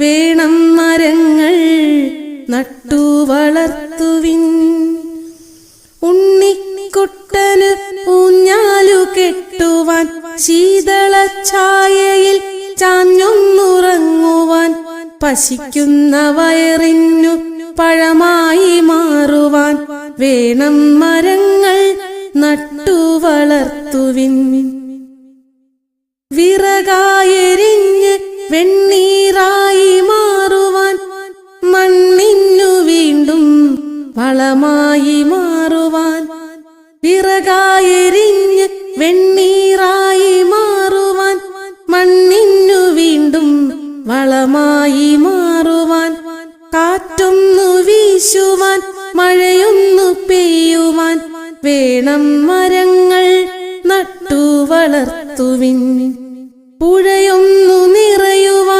വേണം മരങ്ങൾ നട്ടു വളർത്തുവിൻ. ഉണ്ണിക്കുട്ടന് ഊഞ്ഞാലു കെട്ടുവാൻ, ശീതള ഛായയിൽ ചാഞ്ഞൊന്നുറങ്ങുവാൻ, പശിക്കുന്ന വയറിനു പഴമായി മാറുവാൻ വേണം മരങ്ങൾ നട്ടു വളർത്തുവിൻ. വിറകായെരിഞ്ഞ് വെണ്ണീറായി മാറുവാൻ, മണ്ണിനു വീണ്ടും വളമായി മാറുവാൻ. വിറകായെരിഞ്ഞ് വെണ്ണീറായി മാറുവാൻ, മണ്ണിനു വീണ്ടും വളമായി മാറുവാൻ. കാറ്റൊന്നു വീശുവാൻ, മഴയൊന്നു പെയ്യുവാൻ വേണം മരങ്ങൾ നട്ടു വളർത്തുവിൻ. പുഴയൊന്നു നിറയുവാൻ,